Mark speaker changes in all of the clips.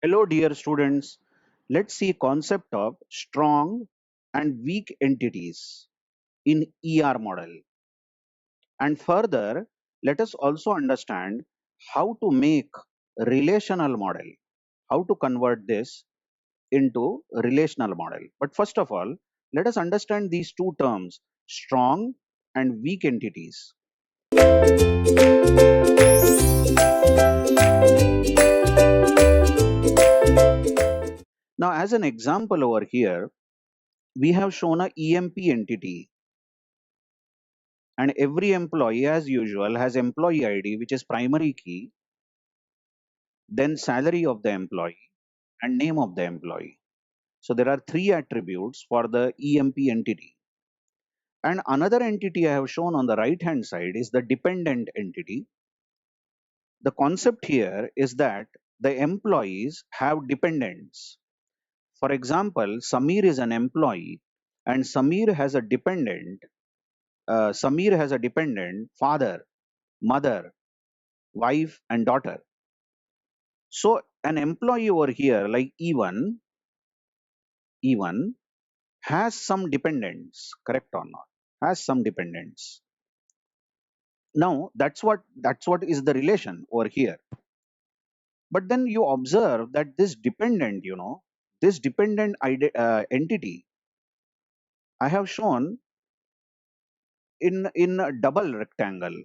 Speaker 1: Hello, dear students. Let's see concept of strong and weak entities in ER model. And further, let us also understand how to make relational model, how to convert this into relational model. But first of all, let us understand these two terms, strong and weak entities. Now, as an example over here, we have shown a EMP entity, and every employee as usual has employee ID, which is primary key, then salary of the employee and name of the employee. So there are three attributes for the EMP entity. And another entity I have shown on the right hand side is the dependent entity. The concept here is that the employees have dependents. For example, Samir is an employee and Samir has a dependent. Samir has a dependent father, mother, wife, and daughter. So an employee over here, like E1 has some dependents, correct or not? Has some dependents. Now that's what is the relation over here. But then you observe that this dependent, this dependent entity, I have shown in a double rectangle.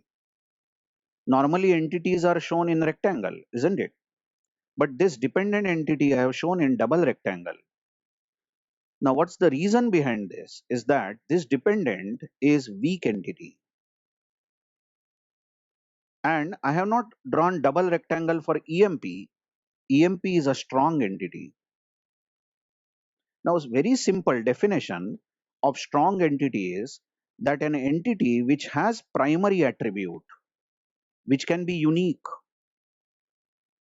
Speaker 1: Normally entities are shown in rectangle, isn't it? But this dependent entity I have shown in double rectangle. Now, what's the reason behind this? Is that this dependent is weak entity. And I have not drawn double rectangle for EMP. EMP is a strong entity. Now, a very simple definition of strong entity is that an entity which has primary attribute, which can be unique.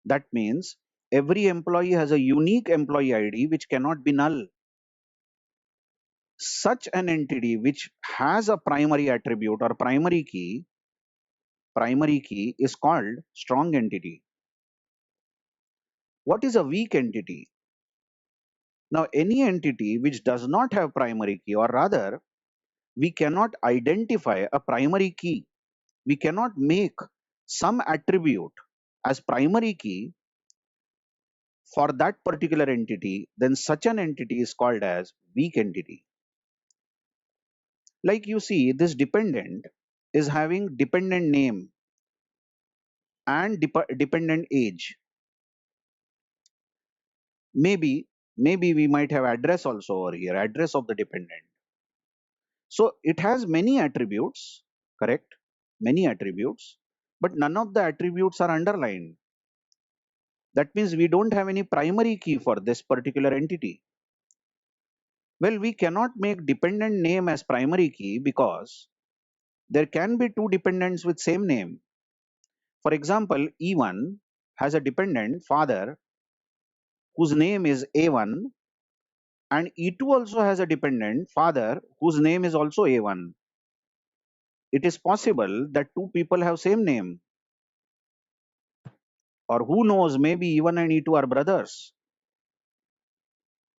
Speaker 1: That means every employee has a unique employee ID which cannot be null. Such an entity which has a primary attribute or primary key is called strong entity. What is a weak entity? Now, any entity which does not have primary key, or rather, we cannot identify a primary key. We cannot make some attribute as primary key for that particular entity, then such an entity is called as weak entity. Like you see, this dependent is having dependent name and dependent age. Maybe we might have address also over here, address of the dependent. So it has many attributes, correct? Many attributes, but none of the attributes are underlined. That means we don't have any primary key for this particular entity. Well, we cannot make dependent name as primary key because there can be two dependents with same name. For example, E1 has a dependent father whose name is A1, and E2 also has a dependent father whose name is also A1. It is possible that two people have same name, or who knows, maybe E1 and E2 are brothers.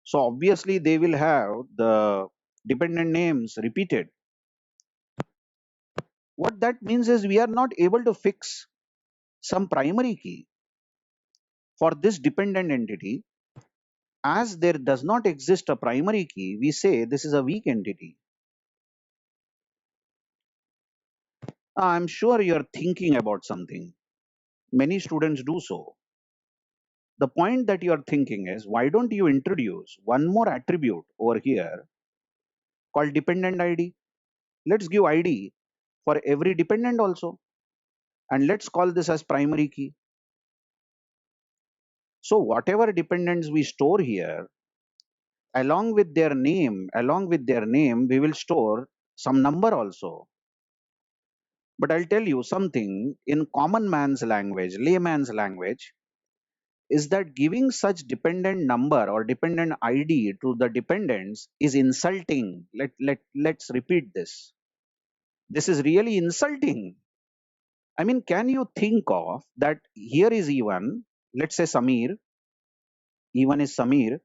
Speaker 1: So obviously they will have the dependent names repeated. What that means is we are not able to fix some primary key for this dependent entity. As there does not exist a primary key, we say this is a weak entity. I'm sure you're thinking about something. Many students do so. The point that you're thinking is, why don't you introduce one more attribute over here called dependent ID? Let's give ID for every dependent also. And let's call this as primary key. So whatever dependents we store here, along with their name, we will store some number also. But I'll tell you something in common man's language, layman's language, is that giving such dependent number or dependent ID to the dependents is insulting. Let's repeat this. This is really insulting. I mean, can you think of that here is E1, let's say Samir, E1 is Samir,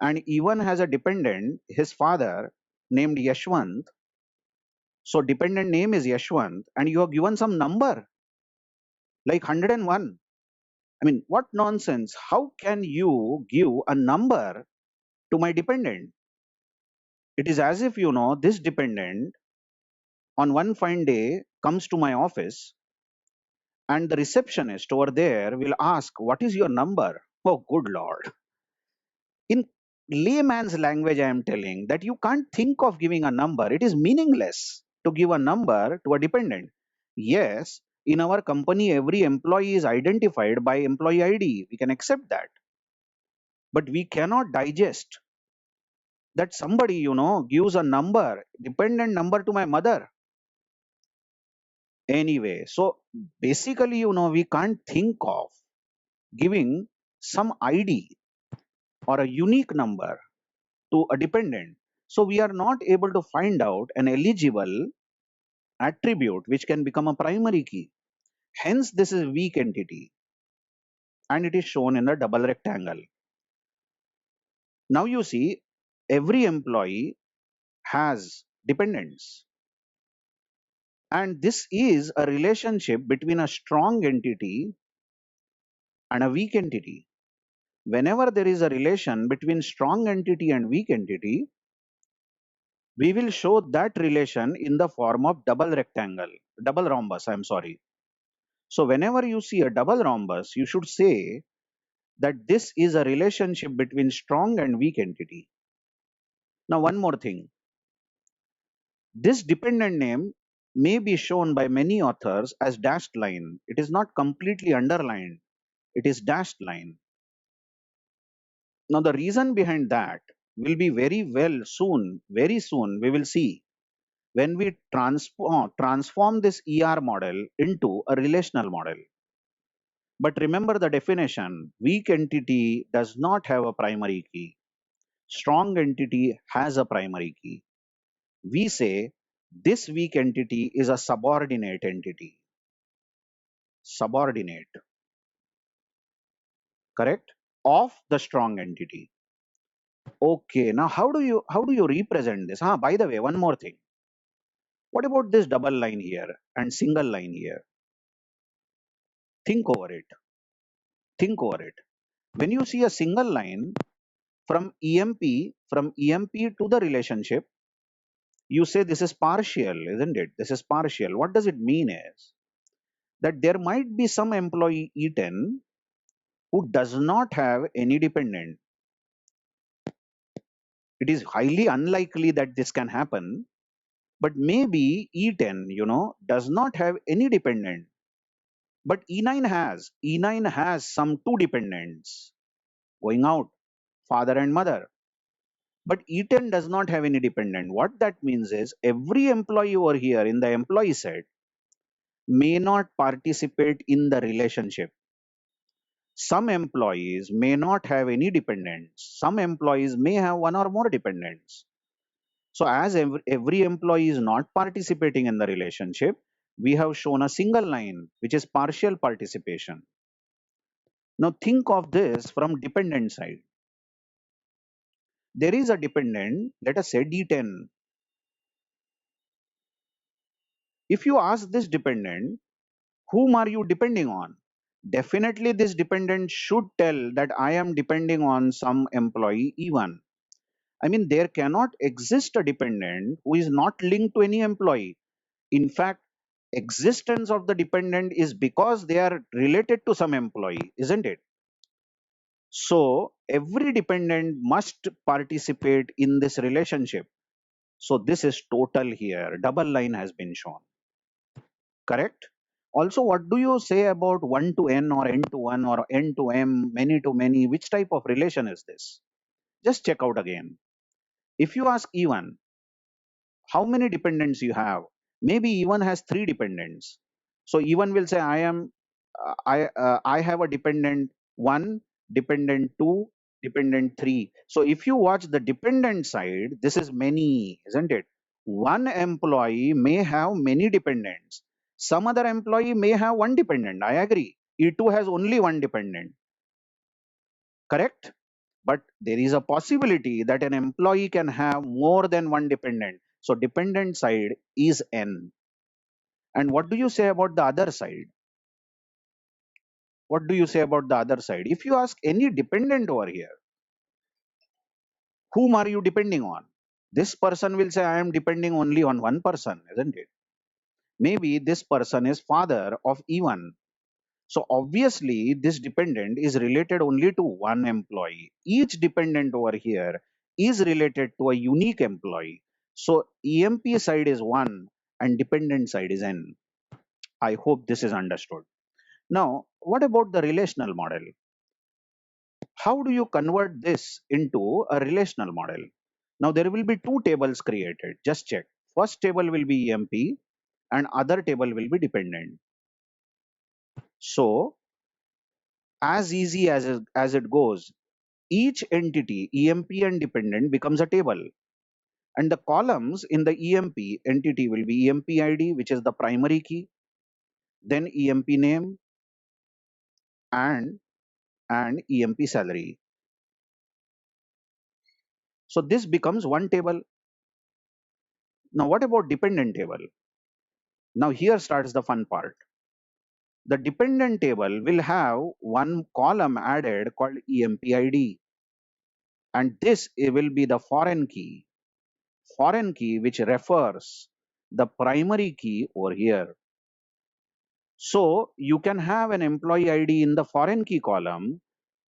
Speaker 1: and E1 has a dependent, his father, named Yashwant. So dependent name is Yashwant, and you have given some number like 101. I mean, what nonsense? How can you give a number to my dependent? It is as if, this dependent on one fine day comes to my office and the receptionist over there will ask, "What is your number?" Oh, good Lord. In layman's language, I am telling that you can't think of giving a number. It is meaningless to give a number to a dependent. Yes, in our company, every employee is identified by employee ID. We can accept that. But we cannot digest that somebody, gives a number, dependent number to my mother. Anyway, so basically, we can't think of giving some ID or a unique number to a dependent. So we are not able to find out an eligible attribute which can become a primary key. Hence, this is weak entity and it is shown in the double rectangle. Now you see, every employee has dependents. And this is a relationship between a strong entity and a weak entity. Whenever there is a relation between strong entity and weak entity, we will show that relation in the form of double rectangle, double rhombus, I'm sorry. So whenever you see a double rhombus, you should say that this is a relationship between strong and weak entity. Now one more thing, this dependent name may be shown by many authors as dashed line. It is not completely underlined, it is dashed line. Now the reason behind that will be very soon we will see when we transform this ER model into a relational model. But remember the definition, weak entity does not have a primary key. Strong entity has a primary key. We say this weak entity is a subordinate entity. Subordinate, correct? Of the strong entity. Okay, now how do you represent this? By the way, one more thing. What about this double line here and single line here? Think over it. Think over it. When you see a single line from EMP to the relationship, you say this is partial, isn't it? This is partial. What does it mean is that there might be some employee E10 who does not have any dependent. It is highly unlikely that this can happen, but maybe E10, does not have any dependent, but E9 has. E9 has some two dependents going out, father and mother. But E10 does not have any dependent. What that means is every employee over here in the employee set may not participate in the relationship. Some employees may not have any dependents. Some employees may have one or more dependents. So as every employee is not participating in the relationship, we have shown a single line, which is partial participation. Now think of this from dependent side. There is a dependent, let us say D10. If you ask this dependent, whom are you depending on? Definitely this dependent should tell that I am depending on some employee E1. I mean, there cannot exist a dependent who is not linked to any employee. In fact, existence of the dependent is because they are related to some employee, isn't it? So every dependent must participate in this relationship. So this is total here. Double line has been shown. Correct? Also, what do you say about 1 to n or n to 1 or n to m, many to many? Which type of relation is this? Just check out again. If you ask E1, how many dependents you have? Maybe E1 has 3 dependents. So E1 will say, I have a dependent 1, dependent 2, dependent 3. So if you watch the dependent side, this is many, isn't it? One employee may have many dependents. Some other employee may have one dependent. I agree. E2 has only one dependent. Correct? but there is a possibility that an employee can have more than one dependent. So dependent side is n. And what do you say about the other side? What do you say about the other side? If you ask any dependent over here, whom are you depending on? This person will say, I am depending only on one person, isn't it? Maybe this person is father of E1. So obviously, this dependent is related only to one employee. Each dependent over here is related to a unique employee. So EMP side is 1 and dependent side is n. I hope this is understood. Now, what about the relational model? How do you convert this into a relational model? Now, there will be two tables created. Just check. First table will be EMP and other table will be dependent. So, as easy as it goes, each entity, EMP and dependent, becomes a table. And the columns in the EMP entity will be EMP ID, which is the primary key, then EMP name and EMP salary. So this becomes one table. Now what about dependent table? Now here starts the fun part. The dependent table will have one column added called EMP ID. And this will be the foreign key which refers the primary key over here. So you can have an employee ID in the foreign key column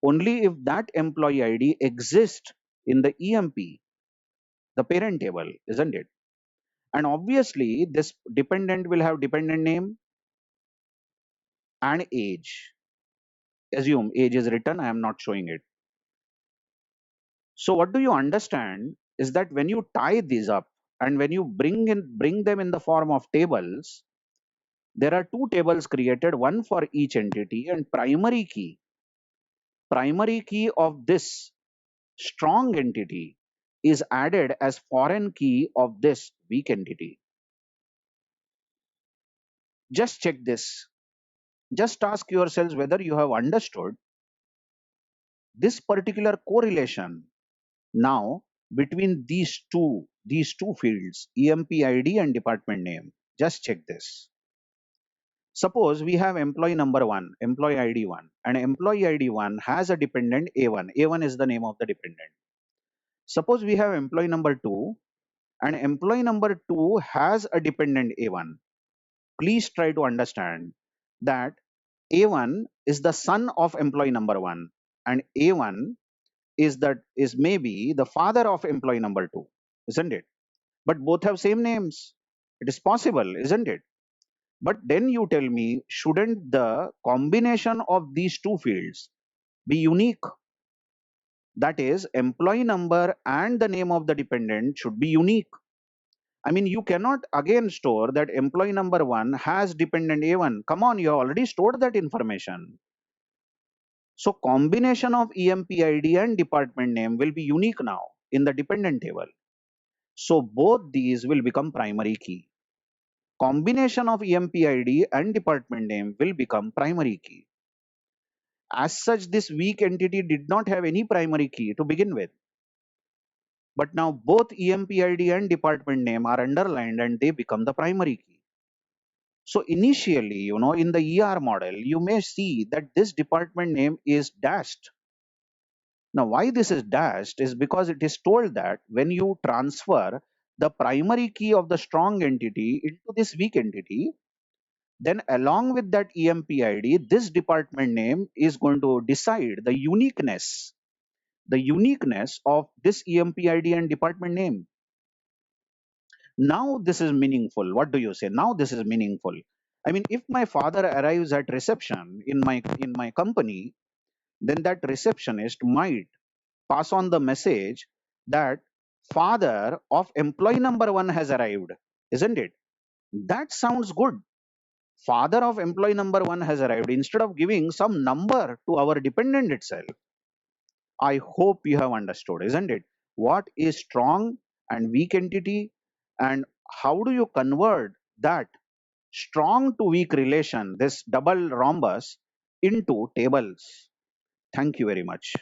Speaker 1: only if that employee ID exists in the EMP, the parent table, isn't it? And obviously this dependent will have dependent name and age. Assume age is written, I am not showing it. So what do you understand is that when you tie these up and when you bring them in the form of tables, there are two tables created, one for each entity, and primary key of this strong entity is added as foreign key of this weak entity. Just check this. Just ask yourselves whether you have understood this particular correlation now between these two fields, EMP ID and department name. Just check this. Suppose we have employee number 1, employee ID 1, and employee ID 1 has a dependent A1. A1 is the name of the dependent. Suppose we have employee number 2 and employee number 2 has a dependent A1. Please try to understand that A1 is the son of employee number 1 and A1 is maybe the father of employee number 2, isn't it? But both have same names. It is possible, isn't it? But then you tell me, shouldn't the combination of these two fields be unique? That is, employee number and the name of the dependent should be unique. I mean, you cannot again store that employee number 1 has dependent A1. Come on, you already stored that information. So combination of EMP ID and department name will be unique now in the dependent table. So both these will become primary key. Combination of EMP ID and department name will become primary key. As such, this weak entity did not have any primary key to begin with. But now both EMP ID and department name are underlined and they become the primary key. So initially, in the ER model, you may see that this department name is dashed. Now, why this is dashed is because it is told that when you transfer the primary key of the strong entity into this weak entity, then along with that EMP ID, this department name is going to decide the uniqueness of this EMP ID and department name. Now this is meaningful. What do you say? Now this is meaningful. I mean, if my father arrives at reception in my company, then that receptionist might pass on the message that father of employee number 1 has arrived, isn't it? That sounds good. Father of employee number 1 has arrived instead of giving some number to our dependent itself. I hope you have understood, isn't it? What is strong and weak entity, and how do you convert that strong to weak relation, this double rhombus, into tables? Thank you very much.